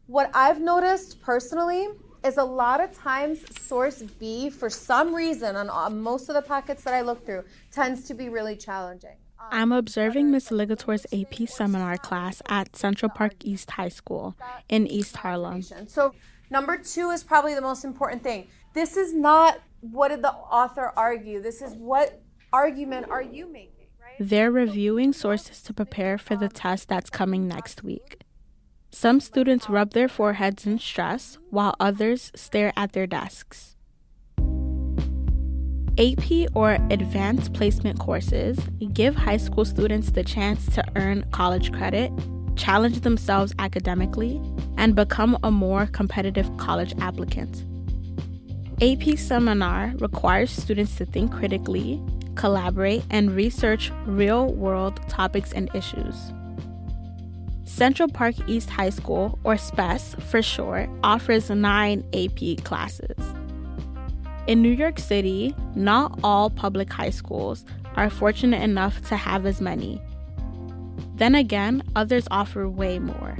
What I've noticed personally is a lot of times source B, for some reason, on most of the packets that I look through, tends to be really challenging. I'm observing Whether Miss it's like a Ligator's language thing AP or it's just seminar not really class at supporting Central the Park argument. East High School That in is East my Harlem. observation. So number two is probably the most important thing. This is not what did the author argue. This is what argument are you making, right? They're So reviewing even though sources to maybe prepare for the test that's something coming has next week. moved, Some like students rub their what foreheads in argument are stress, you while others arguing? stare at their desks. AP or advanced placement courses give high school students the chance to earn college credit, challenge themselves academically, and become a more competitive college applicant. AP Seminar requires students to think critically, collaborate, and research real-world topics and issues. Central Park East High School, or SPES for short, offers 9 AP classes. In New York City, not all public high schools are fortunate enough to have as many. Then again, others offer way more.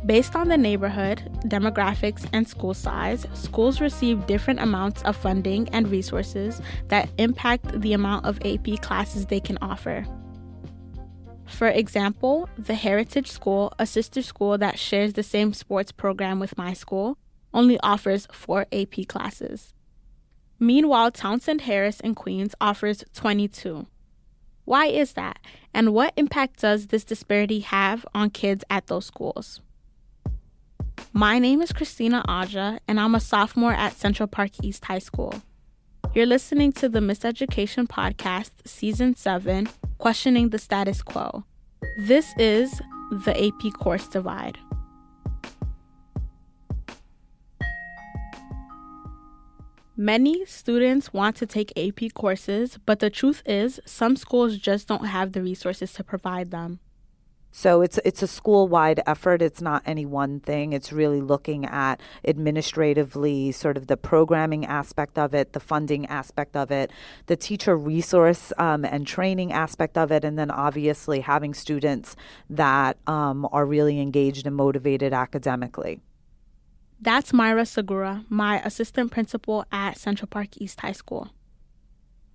Based on the neighborhood, demographics, and school size, schools receive different amounts of funding and resources that impact the amount of AP classes they can offer. For example, the Heritage School, a sister school that shares the same sports program with my school, only offers 4 AP classes. Meanwhile, Townsend Harris in Queens offers 22. Why is that? And what impact does this disparity have on kids at those schools? My name is Christina Aja, and I'm a sophomore at Central Park East High School. You're listening to the Miseducation podcast, Season 7, Questioning the Status Quo. This is the AP Course Divide. Many students want to take AP courses, but the truth is, some schools just don't have the resources to provide them. So it's a school-wide effort. It's not any one thing. It's really looking at administratively sort of the programming aspect of it, the funding aspect of it, the teacher resource and training aspect of it, and then obviously having students that are really engaged and motivated academically. That's Myra Segura, my assistant principal at Central Park East High School.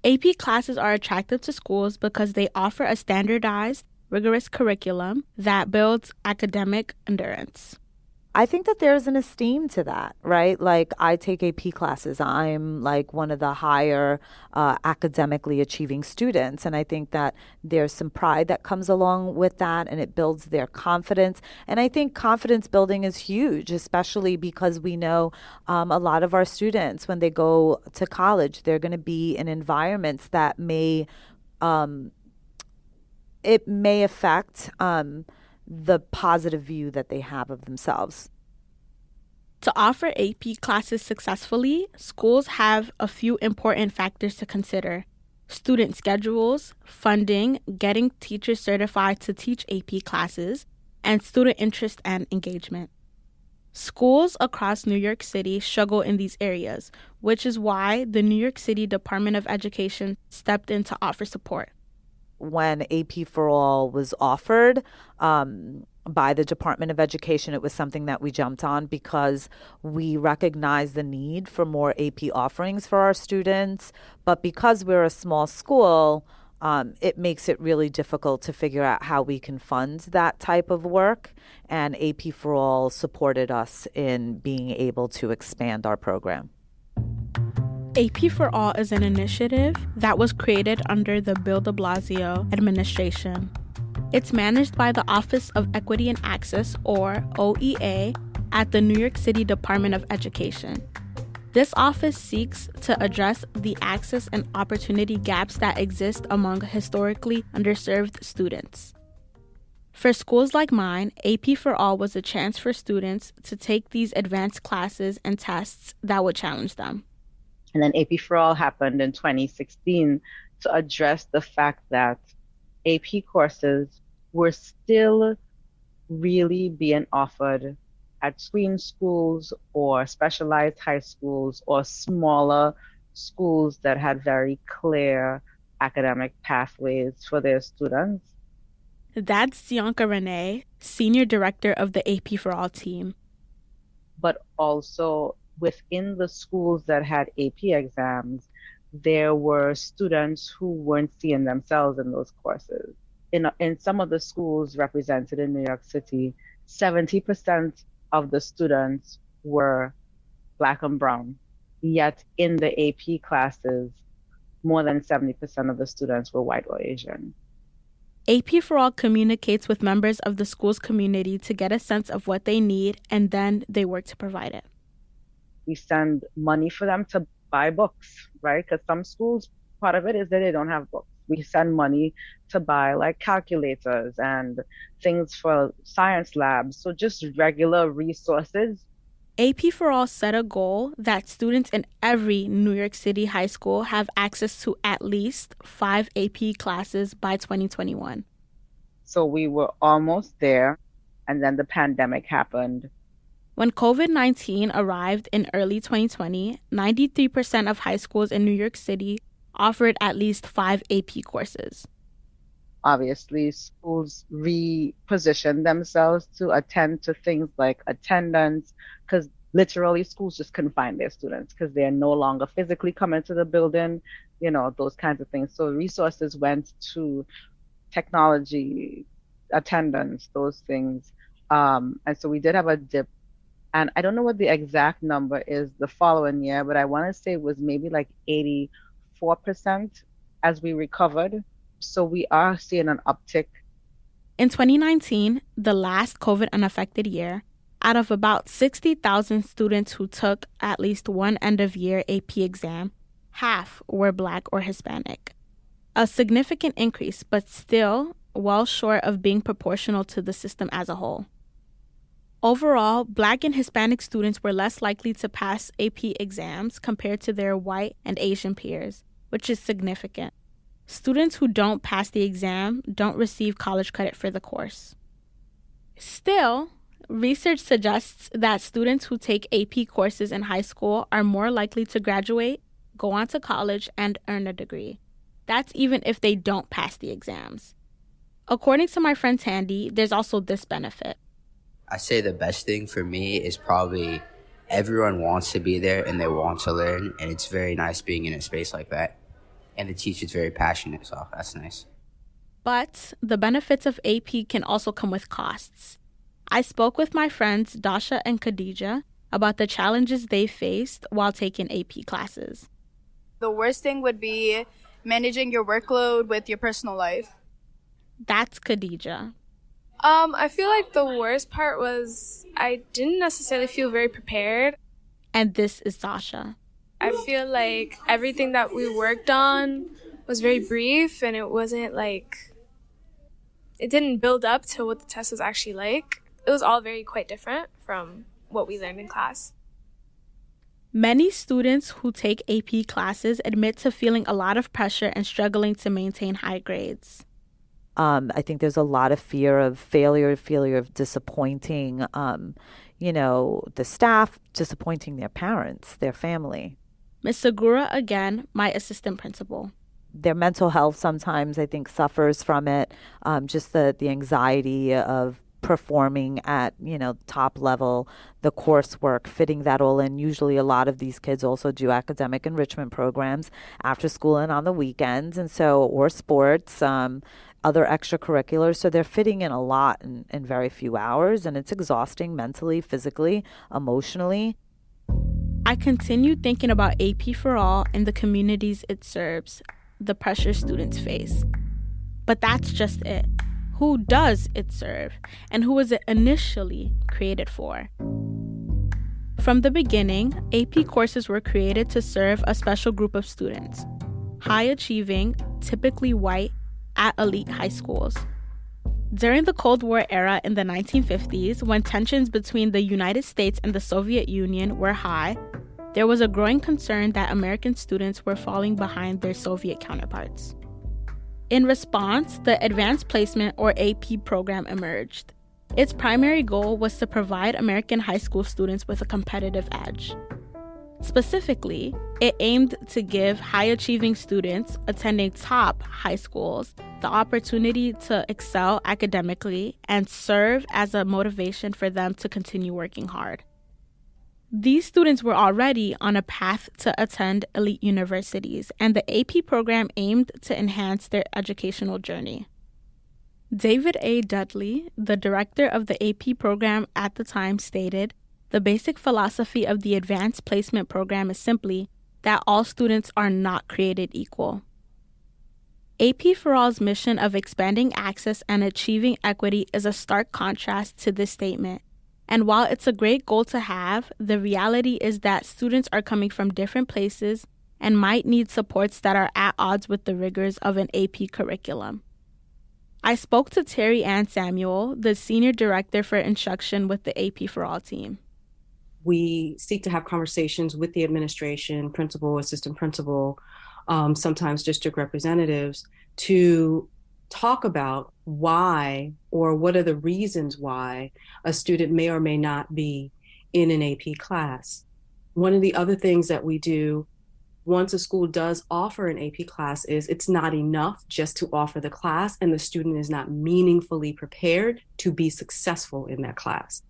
AP classes are attractive to schools because they offer a standardized, rigorous curriculum that builds academic endurance. I think that there's an esteem to that, right? Like I take AP classes. I'm like one of the higher academically achieving students. And I think that there's some pride that comes along with that and it builds their confidence. And I think confidence building is huge, especially because we know a lot of our students, when they go to college, they're going to be in environments that um, may affect the positive view that they have of themselves. To offer AP classes successfully, schools have a few important factors to consider: student schedules, funding, getting teachers certified to teach AP classes, and student interest and engagement. Schools across New York City struggle in these areas, which is why the New York City Department of Education stepped in to offer support. When AP for All was offered by the Department of Education, it was something that we jumped on because we recognize the need for more AP offerings for our students. But because we're a small school, it makes it really difficult to figure out how we can fund that type of work. And AP for All supported us in being able to expand our program. AP for All is an initiative that was created under the Bill de Blasio administration. It's managed by the Office of Equity and Access, or OEA, at the New York City Department of Education. This office seeks to address the access and opportunity gaps that exist among historically underserved students. For schools like mine, AP for All was a chance for students to take these advanced classes and tests that would challenge them. And then AP for All happened in 2016 to address the fact that AP courses were still really being offered at screen schools or specialized high schools or smaller schools that had very clear academic pathways for their students. That's Bianca Renee, Senior Director of the AP for All team. But also within the schools that had AP exams, there were students who weren't seeing themselves in those courses. In some of the schools represented in New York City, 70% of the students were Black and brown. Yet in the AP classes, more than 70% of the students were white or Asian. AP for All communicates with members of the school's community to get a sense of what they need, and then they work to provide it. We send money for them to buy books, right? Because some schools, part of it is that they don't have books. We send money to buy like calculators and things for science labs. So just regular resources. AP for All set a goal that students in every New York City high school have access to at least 5 AP classes by 2021. So we were almost there, and then the pandemic happened. When COVID-19 arrived in early 2020, 93% of high schools in New York City offered at least 5 AP courses. Obviously, schools repositioned themselves to attend to things like attendance, because literally schools just couldn't find their students because they're no longer physically coming to the building, those kinds of things. So resources went to technology, attendance, those things. And so we did have a dip. And I don't know what the exact number is the following year, but I want to say it was maybe like 84% as we recovered. So we are seeing an uptick. In 2019, the last COVID unaffected year, out of about 60,000 students who took at least one end-of-year AP exam, half were Black or Hispanic. A significant increase, but still well short of being proportional to the system as a whole. Overall, Black and Hispanic students were less likely to pass AP exams compared to their white and Asian peers, which is significant. Students who don't pass the exam don't receive college credit for the course. Still, research suggests that students who take AP courses in high school are more likely to graduate, go on to college, and earn a degree. That's even if they don't pass the exams. According to my friend Tandy, there's also this benefit. I say the best thing for me is probably everyone wants to be there and they want to learn, and it's very nice being in a space like that. And the teacher's very passionate, so that's nice. But the benefits of AP can also come with costs. I spoke with my friends Dasha and Khadija about the challenges they faced while taking AP classes. The worst thing would be managing your workload with your personal life. That's Khadija. I feel like the worst part was I didn't necessarily feel very prepared. And this is Dasha. I feel like everything that we worked on was very brief, and it wasn't it didn't build up to what the test was actually like. It was all quite different from what we learned in class. Many students who take AP classes admit to feeling a lot of pressure and struggling to maintain high grades. I think there's a lot of fear of failure of disappointing, the staff, disappointing their parents, their family. Ms. Segura, again, my assistant principal. Their mental health sometimes, I think, suffers from it. Just the anxiety of performing at, top level, the coursework, fitting that all in. Usually a lot of these kids also do academic enrichment programs after school and on the weekends, or sports, other extracurriculars. So they're fitting in a lot in very few hours, and it's exhausting mentally, physically, emotionally. I continued thinking about AP for All and the communities it serves, the pressure students face. But that's just it. Who does it serve? And who was it initially created for? From the beginning, AP courses were created to serve a special group of students, high-achieving, typically white, at elite high schools. During the Cold War era in the 1950s, when tensions between the United States and the Soviet Union were high, there was a growing concern that American students were falling behind their Soviet counterparts. In response, the Advanced Placement or AP program emerged. Its primary goal was to provide American high school students with a competitive edge. Specifically, it aimed to give high-achieving students attending top high schools the opportunity to excel academically and serve as a motivation for them to continue working hard. These students were already on a path to attend elite universities, and the AP program aimed to enhance their educational journey. David A. Dudley, the director of the AP program at the time, stated, "The basic philosophy of the advanced placement program is simply that all students are not created equal." AP for All's mission of expanding access and achieving equity is a stark contrast to this statement. And while it's a great goal to have, the reality is that students are coming from different places and might need supports that are at odds with the rigors of an AP curriculum. I spoke to Terry Ann Samuel, the Senior Director for Instruction with the AP for All team. We seek to have conversations with the administration, principal, assistant principal, sometimes district representatives, to talk about why or what are the reasons why a student may or may not be in an AP class. One of the other things that we do once a school does offer an AP class is it's not enough just to offer the class and the student is not meaningfully prepared to be successful in that class.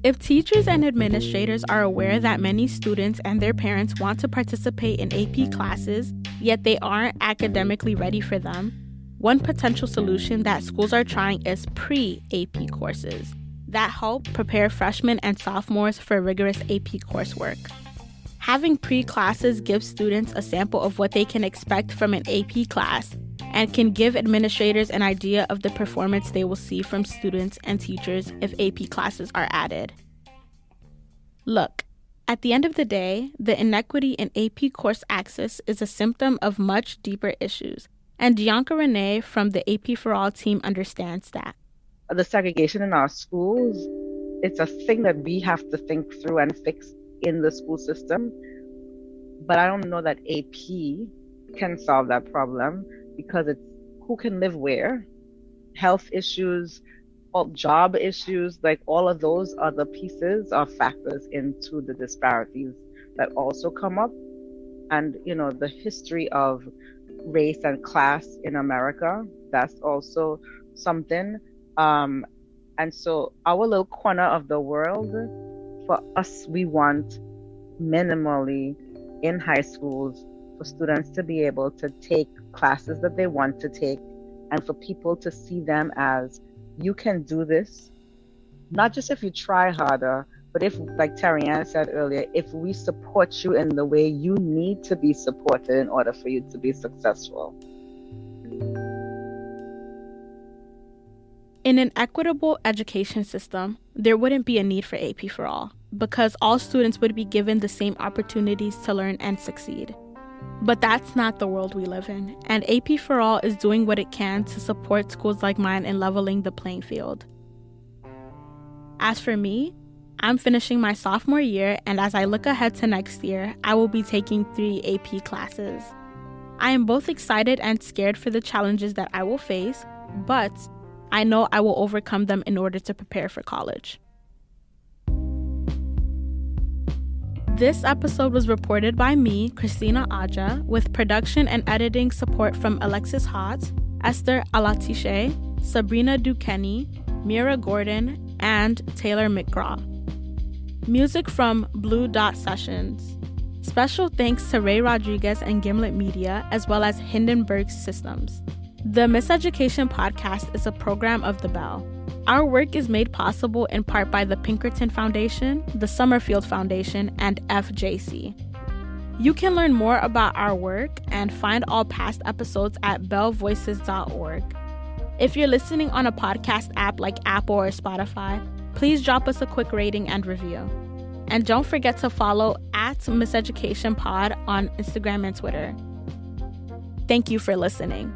If teachers and administrators are aware that many students and their parents want to participate in AP classes, yet they aren't academically ready for them, one potential solution that schools are trying is pre-AP courses that help prepare freshmen and sophomores for rigorous AP coursework. Having pre-classes gives students a sample of what they can expect from an AP class and can give administrators an idea of the performance they will see from students and teachers if AP classes are added. Look, at the end of the day, the inequity in AP course access is a symptom of much deeper issues, and Dianca Renee from the AP for All team understands that. The segregation in our schools, it's a thing that we have to think through and fix in the school system, but I don't know that AP can solve that problem, because it's who can live where, health issues, all job issues, like all of those other pieces are factors into the disparities that also come up. And, the history of race and class in America, that's also something. And so our little corner of the world, for us, we want minimally in high schools for students to be able to take classes that they want to take, and for people to see them as, you can do this, not just if you try harder, but if, like Terry Ann said earlier, if we support you in the way you need to be supported in order for you to be successful. In an equitable education system, there wouldn't be a need for AP for All, because all students would be given the same opportunities to learn and succeed. But that's not the world we live in, and AP for All is doing what it can to support schools like mine in leveling the playing field. As for me, I'm finishing my sophomore year, and as I look ahead to next year, I will be taking 3 AP classes. I am both excited and scared for the challenges that I will face, but I know I will overcome them in order to prepare for college. This episode was reported by me, Christina Aja, with production and editing support from Alexis Hott, Esther Alatiche, Sabrina Duquesne, Mira Gordon, and Taylor McGraw. Music from Blue Dot Sessions. Special thanks to Ray Rodriguez and Gimlet Media, as well as Hindenburg Systems. The Miseducation podcast is a program of The Bell. Our work is made possible in part by the Pinkerton Foundation, the Summerfield Foundation, and FJC. You can learn more about our work and find all past episodes at bellvoices.org. If you're listening on a podcast app like Apple or Spotify, please drop us a quick rating and review. And don't forget to follow @Miseducation Pod on Instagram and Twitter. Thank you for listening.